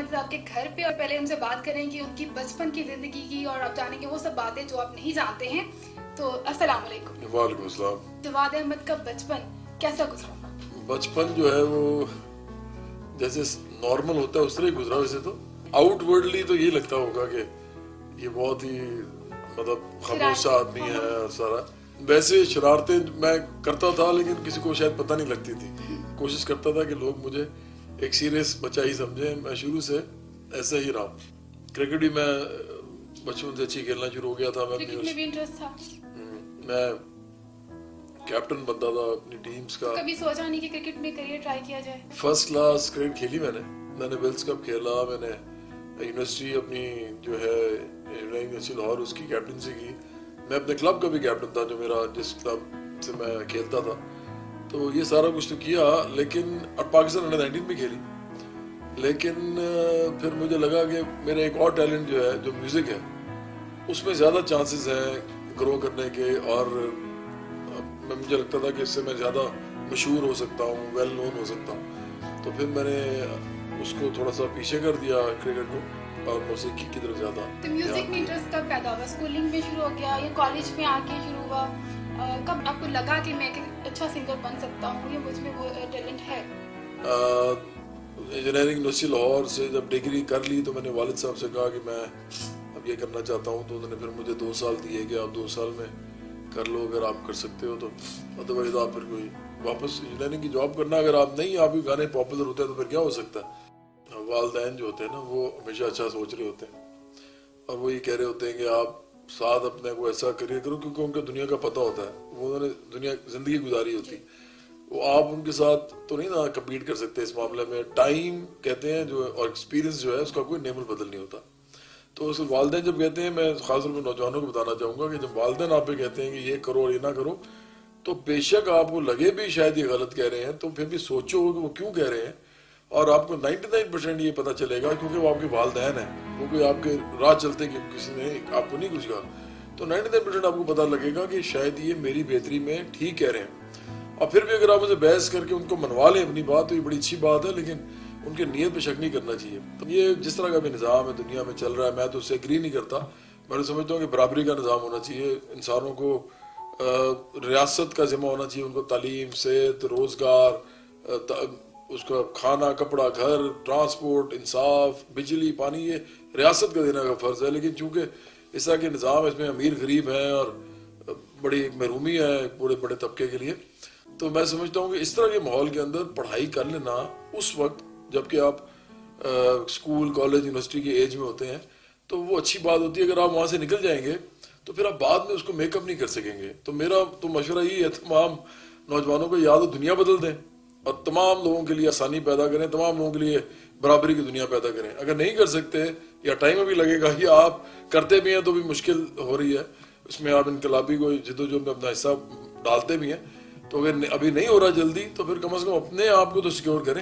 آمد آپ کے گھر پہ، اور پہلے ان سے بات کریں کہ ان کی بچپن کی زندگی کی، اور آپ جانیں گے وہ سب باتیں جو آپ نہیں جانتے ہیں. تو السلام علیکم. وعلیکم السلام. جواد احمد کا بچپن کیسا گزرا؟ بچپن جو ہے وہ جیسے نارمل ہوتا ہے اس طرح ہی گزرا. ویسے تو آؤٹ ورڈلی تو یہ لگتا ہوگا کہ یہ بہت ہی مطلب خاموش آدمی ہے اور سارا. ویسے شرارتیں میں کرتا تھا لیکن کسی کو شاید پتہ نہیں لگتی تھی. کوشش کرتا تھا کہ لوگ مجھے ایک سیریس بچہ ہی سمجھیں. میں شروع سے ایسا ہی رہا. کرکٹ بھی میں بچپن سے اچھی کھیلنا شروع ہو گیا تھا. کرکٹ میں بھی انٹرسٹ تھا؟ میں کیپٹن بنتا تھا اپنی ٹیمز کا. کبھی سوچا نہیں کہ کرکٹ میں کریئر ٹرائی کیا جائے؟ فرسٹ کلاس کرکٹ کھیلی میں نے ویلز کپ کھیلا. میں نے یونیورسٹی اپنی جو ہے یونیورسٹی لاہور اس کی کیپٹنسی کی. میں اپنے کلب کا بھی کیپٹن تھا جو میرا جس کلب سے میں کھیلتا تھا. تو یہ سارا کچھ تو کیا لیکن اور پاکستان انڈر 19 بھی کھیلی. لیکن پھر مجھے لگا کہ میرا ایک اور ٹیلنٹ جو ہے جو میوزک ہے اس میں زیادہ چانسز ہیں گرو کرنے کے. اور مجھے لگتا تھا کہ اس سے میں زیادہ مشہور ہو سکتا ہوں, ویل نون ہو سکتا ہوں. تو پھر میں نے اس کو تھوڑا سا پیچھے کر دیا کرکٹ کو اور موسیقی کی طرف زیادہ. تو میوزک میں انٹرسٹ کب پیدا ہوا؟ اسکولنگ میں شروع ہو گیا یا کالج میں آ کے شروع ہوا؟ کب آپ کو لگا کہ میں ایک اچھا سنگر بن سکتا ہوں یا مجھ میں وہ ٹیلنٹ ہے؟ انجینئرنگ یونیورسٹی لاہور سے جب ڈگری کر لی تو میں نے والد صاحب سے کہا کہ میں اب یہ کرنا چاہتا ہوں. تو انہوں نے پھر مجھے 2 سال دیے کہ آپ 2 سال میں کر لو اگر آپ کر سکتے ہو تو. ادروائز آپ پھر کوئی واپس انجینئرنگ کی جاب کرنا اگر آپ نہیں, آپ کے گانے پاپولر ہوتے ہیں تو پھر کیا ہو سکتا ہے. والدین جو ہوتے ہیں نا وہ ہمیشہ اچھا سوچ رہے ہوتے ہیں اور وہ یہ کہہ رہے ہوتے ہیں کہ آپ ساتھ اپنے کو ایسا کریئر کرو کیونکہ ان کو دنیا کا پتہ ہوتا ہے. وہ انہوں نے دنیا زندگی گزاری ہوتی. وہ آپ ان کے ساتھ تو نہیں نا کمپیٹ کر سکتے اس معاملے میں. ٹائم کہتے ہیں جو اور ایکسپیرینس جو ہے اس کا کوئی نیم البدل نہیں ہوتا. تو اس والدین جب کہتے ہیں, میں خاص طور پہ نوجوانوں کو بتانا چاہوں گا کہ جب والدین آپ پہ کہتے ہیں کہ یہ کرو اور یہ نہ کرو تو بے شک آپ کو لگے بھی شاید یہ غلط کہہ رہے ہیں تو پھر بھی سوچو کہ وہ کیوں کہہ رہے ہیں. اور آپ کو 99% یہ پتہ چلے گا کیونکہ وہ آپ کے والدین ہیں. وہ کوئی آپ کے راہ چلتے کہ کسی نے آپ کو نہیں کچھ کہا تو 99% آپ کو پتہ لگے گا کہ شاید یہ میری بہتری میں ٹھیک کہہ رہے ہیں. اور پھر بھی اگر آپ اسے بحث کر کے ان کو منوا لیں اپنی بات تو یہ بڑی اچھی بات ہے, لیکن ان کے نیت پہ شک نہیں کرنا چاہیے. تو یہ جس طرح کا بھی نظام ہے دنیا میں چل رہا ہے میں تو اس سے ایگری نہیں کرتا. میں تو سمجھتا ہوں کہ برابری کا نظام ہونا چاہیے. انسانوں کو ریاست کا ذمہ ہونا چاہیے. ان کو تعلیم, صحت, روزگار, اس کا کھانا, کپڑا, گھر, ٹرانسپورٹ, انصاف, بجلی, پانی یہ ریاست کا دینے کا فرض ہے. لیکن چونکہ اس طرح کے نظام اس میں امیر غریب ہیں اور بڑی محرومی ہے بڑے بڑے طبقے کے لیے. تو میں سمجھتا ہوں کہ اس طرح کے ماحول کے اندر پڑھائی کر لینا اس وقت جب کہ آپ اسکول, کالج, یونیورسٹی کی ایج میں ہوتے ہیں تو وہ اچھی بات ہوتی ہے. اگر آپ وہاں سے نکل جائیں گے تو پھر آپ بعد میں اس کو میک اپ نہیں کر سکیں گے. تو میرا تو مشورہ یہی ہے تمام نوجوانوں کو, یا تو دنیا بدل دیں اور تمام لوگوں کے لیے آسانی پیدا کریں, تمام لوگوں کے لیے برابری کی دنیا پیدا کریں. اگر نہیں کر سکتے یا ٹائم ابھی لگے گا یا آپ کرتے بھی ہیں تو بھی مشکل ہو رہی ہے, اس میں آپ انقلابی کو جدوجہد میں اپنا حصہ ڈالتے بھی ہیں, تو اگر ابھی نہیں ہو رہا جلدی تو پھر کم از کم اپنے آپ کو تو سیکیور کریں.